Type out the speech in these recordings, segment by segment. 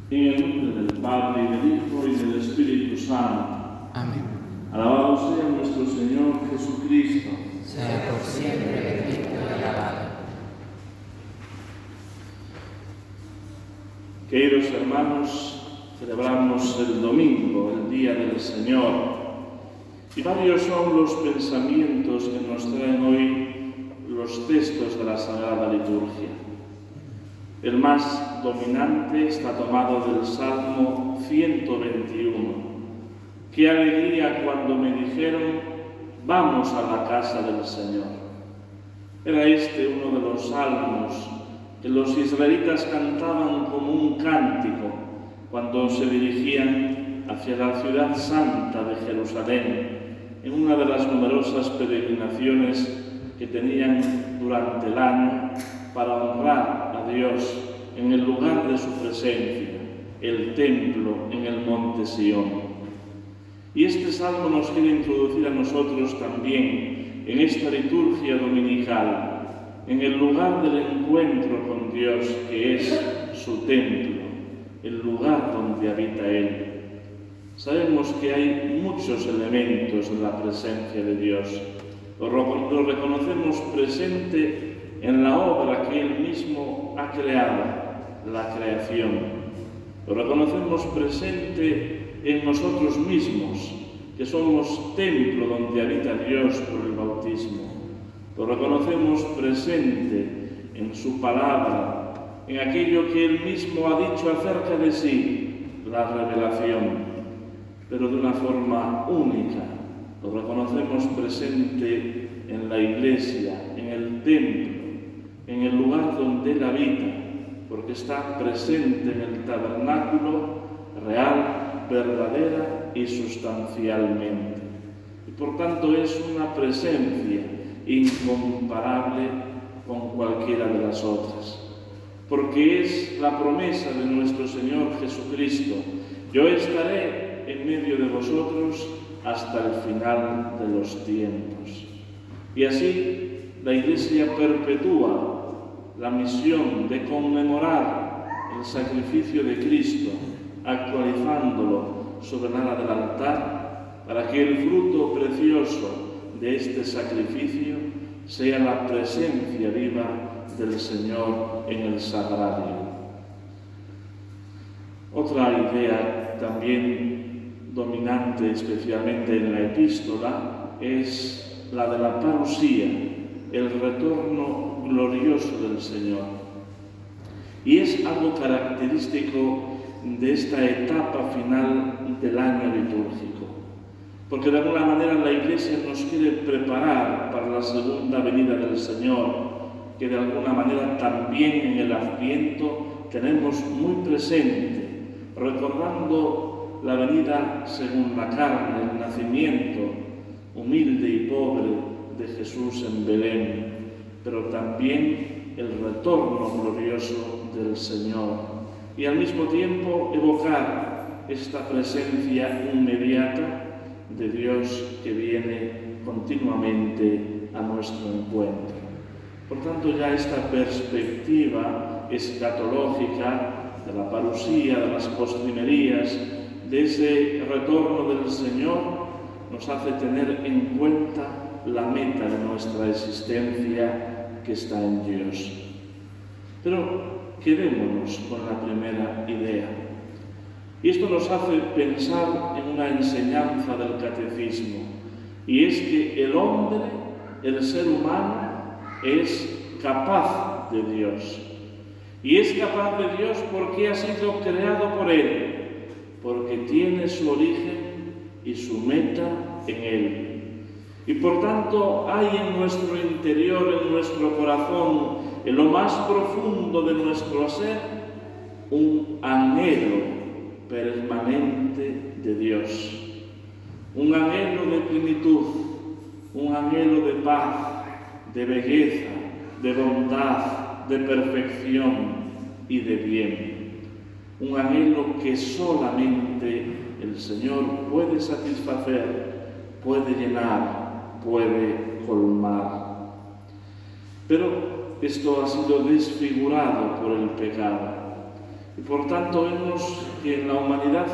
En el nombre del Padre, y del Hijo, y del Espíritu Santo. Amén. Alabado sea nuestro Señor Jesucristo. Sea por siempre bendito y alabado. Queridos hermanos, celebramos el domingo, el Día del Señor, y varios son los pensamientos que nos traen hoy los textos de la Sagrada Liturgia. El más dominante está tomado del Salmo 121. Qué alegría cuando me dijeron, vamos a la casa del Señor. Era este uno de los salmos que los israelitas cantaban como un cántico cuando se dirigían hacia la ciudad santa de Jerusalén, en una de las numerosas peregrinaciones que tenían durante el año para honrar a Dios en el lugar de su presencia, el templo en el monte Sión. Y este salmo nos quiere introducir a nosotros también en esta liturgia dominical, en el lugar del encuentro con Dios, que es su templo, el lugar donde habita Él. Sabemos que hay muchos elementos de la presencia de Dios. Lo reconocemos presente en la obra que Él mismo ha creado, la creación. Lo reconocemos presente en nosotros mismos, que somos templo donde habita Dios por el bautismo. Lo reconocemos presente en su palabra, en aquello que Él mismo ha dicho acerca de sí, la revelación, pero de una forma única. Lo reconocemos presente en la iglesia, en el templo, en el lugar donde Él habita, porque está presente en el tabernáculo real, verdadera y sustancialmente. Y por tanto es una presencia incomparable con cualquiera de las otras, porque es la promesa de nuestro Señor Jesucristo: yo estaré en medio de vosotros hasta el final de los tiempos. Y así la Iglesia perpetúa la misión de conmemorar el sacrificio de Cristo, actualizándolo sobre el ala del altar, para que el fruto precioso de este sacrificio sea la presencia viva del Señor en el sagrario. Otra idea también dominante, especialmente en la epístola, es la de la parusía, el retorno glorioso del Señor. Y es algo característico de esta etapa final del año litúrgico, porque de alguna manera la Iglesia nos quiere preparar para la segunda venida del Señor, que de alguna manera también en el Adviento tenemos muy presente, recordando la venida según la carne, el nacimiento humilde y pobre de Jesús en Belén, pero también el retorno glorioso del Señor. Y al mismo tiempo evocar esta presencia inmediata de Dios que viene continuamente a nuestro encuentro. Por tanto, ya esta perspectiva escatológica de la parusía, de las postrimerías, de ese retorno del Señor, nos hace tener en cuenta la meta de nuestra existencia, que está en Dios. Pero quedémonos con la primera idea. Y esto nos hace pensar en una enseñanza del catecismo, y es que el hombre, el ser humano, es capaz de Dios. Y es capaz de Dios porque ha sido creado por Él, porque tiene su origen y su meta en Él. Y por tanto hay en nuestro interior, en nuestro corazón, en lo más profundo de nuestro ser, un anhelo permanente de Dios, un anhelo de plenitud, un anhelo de paz, de belleza, de bondad, de perfección y de bien. Un anhelo que solamente el Señor puede satisfacer, puede llenar, puede colmar. Pero esto ha sido desfigurado por el pecado. Y por tanto vemos que en la humanidad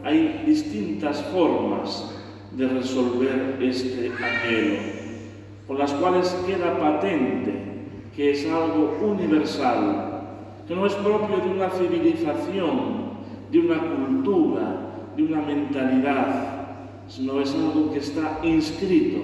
hay distintas formas de resolver este anhelo, con las cuales queda patente que es algo universal, que no es propio de una civilización, de una cultura, de una mentalidad, sino es algo que está inscrito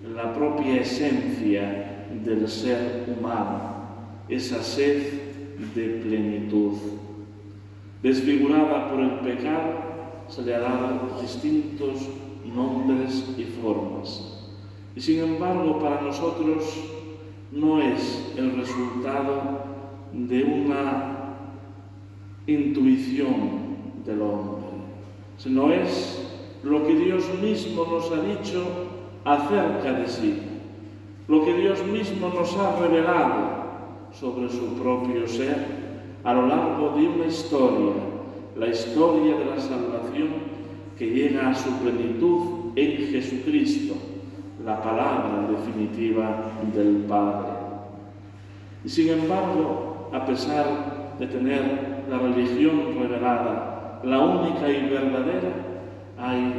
en la propia esencia del ser humano, esa sed de plenitud. Desfigurada por el pecado, se le ha dado distintos nombres y formas. Y sin embargo, para nosotros no es el resultado de una intuición del hombre, sino es lo que Dios mismo nos ha dicho acerca de sí, lo que Dios mismo nos ha revelado sobre su propio ser a lo largo de una historia, la historia de la salvación que llega a su plenitud en Jesucristo, la palabra definitiva del Padre. Y sin embargo, a pesar de tener la religión revelada, la única y verdadera, hay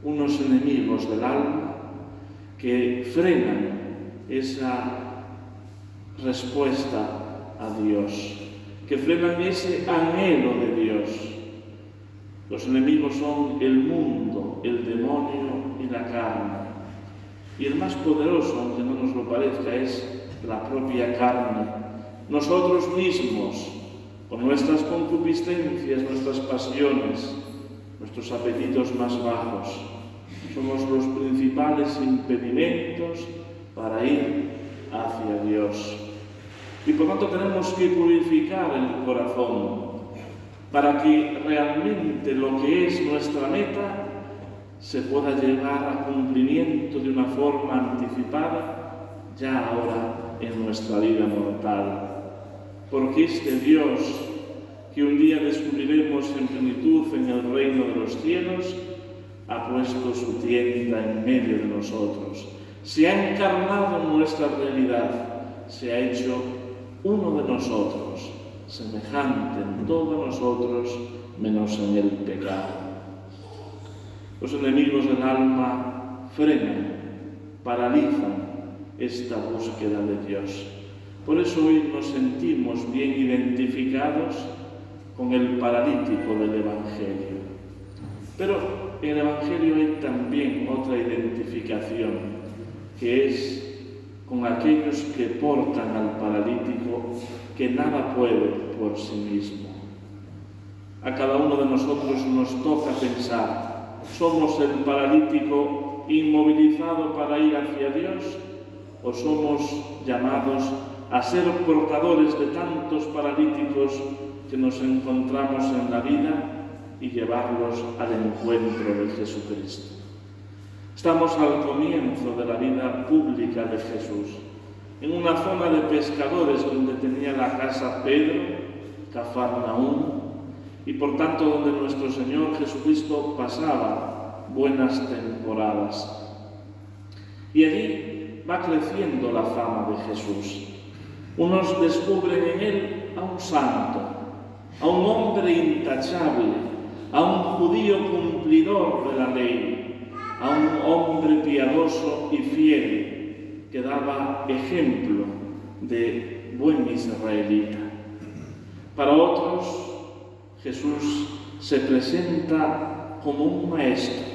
unos enemigos del alma que frenan esa respuesta a Dios, que frenan ese anhelo de Dios. Los enemigos son el mundo, el demonio y la carne. Y el más poderoso, aunque no nos lo parezca, es la propia carne. Nosotros mismos, con nuestras concupiscencias, nuestras pasiones, nuestros apetitos más bajos, somos los principales impedimentos para ir hacia Dios. Y por tanto tenemos que purificar el corazón para que realmente lo que es nuestra meta se pueda llevar a cumplimiento de una forma anticipada ya ahora en nuestra vida mortal. Porque este Dios que un día descubriremos en plenitud en el reino de los cielos ha puesto su tienda en medio de nosotros, se ha encarnado en nuestra realidad, se ha hecho uno de nosotros, semejante en todos nosotros, menos en el pecado. Los enemigos del alma frenan, paralizan esta búsqueda de Dios. Por eso hoy nos sentimos bien identificados con el paralítico del Evangelio. Pero en el Evangelio hay también otra identificación, que es con aquellos que portan al paralítico que nada puede por sí mismo. A cada uno de nosotros nos toca pensar, ¿somos el paralítico inmovilizado para ir hacia Dios o somos llamados a ser portadores de tantos paralíticos que nos encontramos en la vida y llevarlos al encuentro de Jesucristo? Estamos al comienzo de la vida pública de Jesús, en una zona de pescadores donde tenía la casa Pedro, Cafarnaúm, y por tanto donde nuestro Señor Jesucristo pasaba buenas temporadas. Y allí va creciendo la fama de Jesús. Unos descubren en él a un santo, a un hombre intachable, a un judío cumplidor de la ley, a un hombre piadoso y fiel que daba ejemplo de buen israelita. Para otros, Jesús se presenta como un maestro,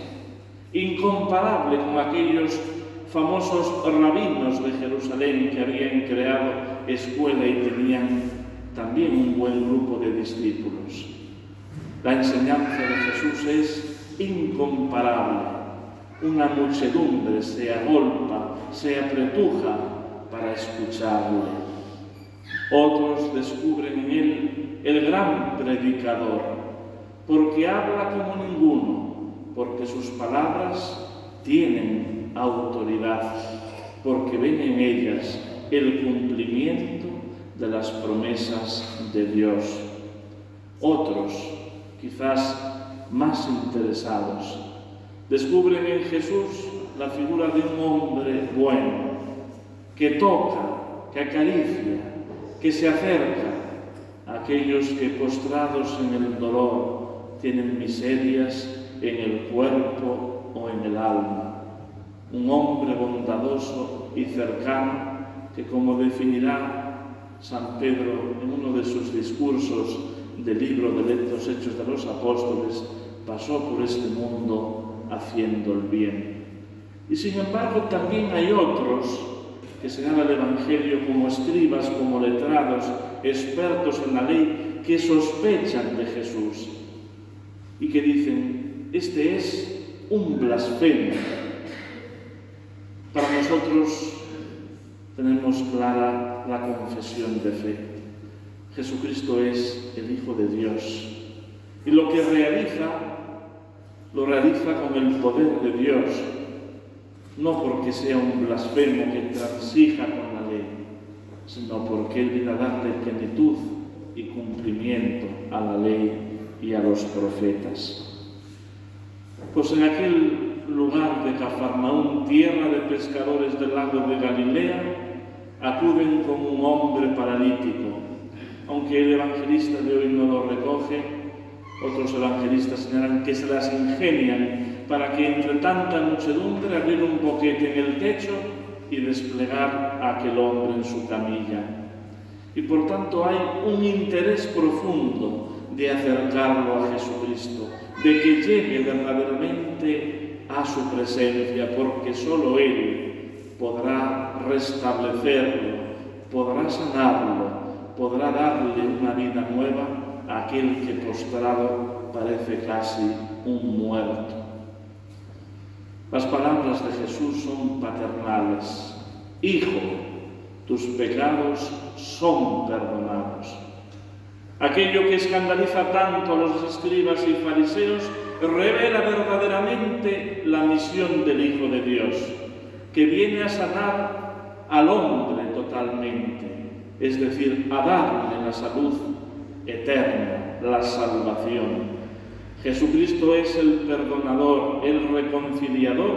incomparable con aquellos famosos rabinos de Jerusalén que habían creado escuela y tenían también un buen grupo de discípulos. La enseñanza de Jesús es incomparable. Una muchedumbre se agolpa, se apretuja para escucharle. Otros descubren en él el gran predicador, porque habla como ninguno, porque sus palabras tienen autoridad, porque ven en ellas el cumplimiento de las promesas de Dios. Otros, quizás más interesados, descubren en Jesús la figura de un hombre bueno, que toca, que acaricia, que se acerca a aquellos que postrados en el dolor tienen miserias en el cuerpo o en el alma. Un hombre bondadoso y cercano que, como definirá San Pedro en uno de sus discursos del libro de los Hechos de los Apóstoles, pasó por este mundo haciendo el bien. Y sin embargo también hay otros que se dan al Evangelio como escribas, como letrados, expertos en la ley, que sospechan de Jesús y que dicen: este es un blasfemo. Para nosotros tenemos clara la confesión de fe. Jesucristo es el Hijo de Dios y lo que realiza, lo realiza con el poder de Dios, no porque sea un blasfemo que transija con la ley, sino porque Él viene a darle plenitud y cumplimiento a la ley y a los profetas. Pues en aquel lugar de Cafarnaúm, tierra de pescadores del lago de Galilea, acuden con un hombre paralítico. Aunque el evangelista de hoy no lo recoge, otros evangelistas señalan que se las ingenian para que entre tanta muchedumbre abrir un boquete en el techo y desplegar a aquel hombre en su camilla. Y por tanto hay un interés profundo de acercarlo a Jesucristo, de que llegue verdaderamente a su presencia, porque solo Él podrá restablecerlo, podrá sanarlo, podrá darle una vida nueva a aquel que postrado parece casi un muerto. Las palabras de Jesús son paternales. Hijo, tus pecados son perdonados. Aquello que escandaliza tanto a los escribas y fariseos revela verdaderamente la misión del Hijo de Dios, que viene a sanar al hombre totalmente, es decir, a darle la salud eterna, la salvación. Jesucristo es el perdonador, el reconciliador,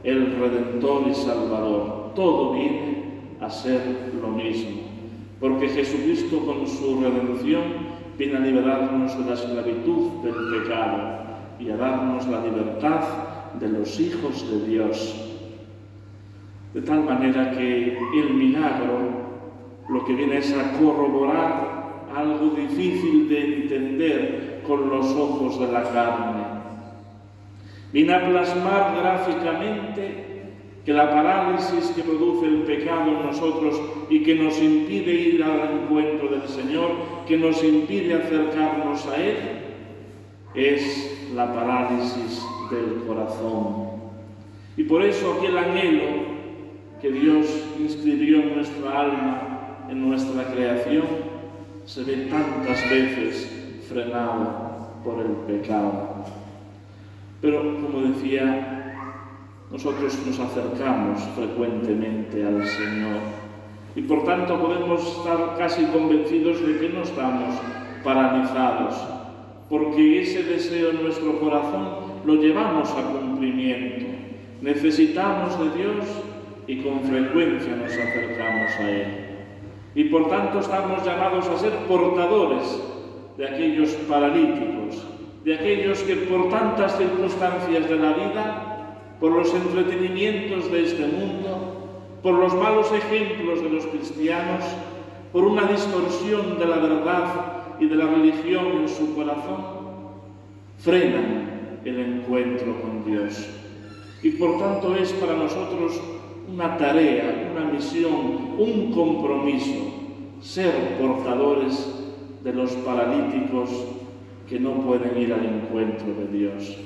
el redentor y salvador. Todo viene a ser lo mismo, porque Jesucristo con su redención viene a liberarnos de la esclavitud del pecado y a darnos la libertad de los hijos de Dios. De tal manera que el milagro lo que viene es a corroborar algo difícil de entender con los ojos de la carne. Viene a plasmar gráficamente que la parálisis que produce el pecado en nosotros y que nos impide ir al encuentro del Señor, que nos impide acercarnos a Él, es la parálisis del corazón. Y por eso aquel anhelo que Dios inscribió en nuestra alma, en nuestra creación, se ve tantas veces frenado por el pecado. Pero, como decía, nosotros nos acercamos frecuentemente al Señor y por tanto podemos estar casi convencidos de que no estamos paralizados, porque ese deseo en nuestro corazón lo llevamos a cumplimiento. Necesitamos de Dios y con frecuencia nos acercamos a Él. Y por tanto estamos llamados a ser portadores de aquellos paralíticos, de aquellos que por tantas circunstancias de la vida, por los entretenimientos de este mundo, por los malos ejemplos de los cristianos, por una distorsión de la verdad y de la religión en su corazón, frenan el encuentro con Dios. Y por tanto es para nosotros una tarea, una misión, un compromiso, ser portadores de los paralíticos que no pueden ir al encuentro de Dios.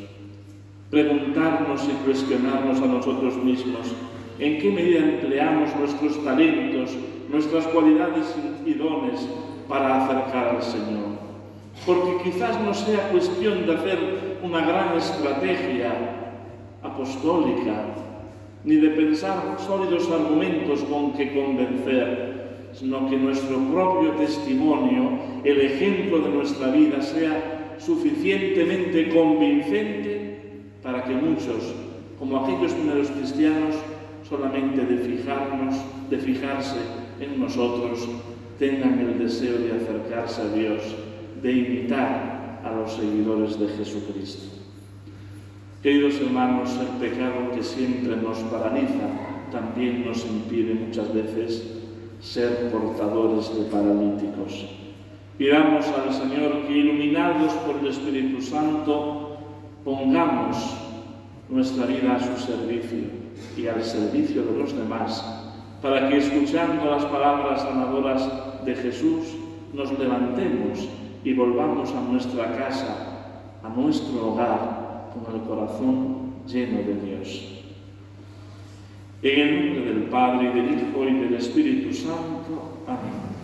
Preguntarnos y cuestionarnos a nosotros mismos en qué medida empleamos nuestros talentos, nuestras cualidades y dones para acercar al Señor. Porque quizás no sea cuestión de hacer una gran estrategia apostólica, ni de pensar sólidos argumentos con que convencer, sino que nuestro propio testimonio, el ejemplo de nuestra vida, sea suficientemente convincente para que muchos, como aquellos primeros cristianos, solamente de fijarse en nosotros, tengan el deseo de acercarse a Dios, de imitar a los seguidores de Jesucristo. Queridos hermanos, el pecado que siempre nos paraliza también nos impide muchas veces ser portadores de paralíticos. Pidamos al Señor que, iluminados por el Espíritu Santo, pongamos nuestra vida a su servicio y al servicio de los demás, para que, escuchando las palabras sanadoras de Jesús, nos levantemos y volvamos a nuestra casa, a nuestro hogar, con el corazón lleno de Dios. En el nombre del Padre, y del Hijo, y del Espíritu Santo. Amén.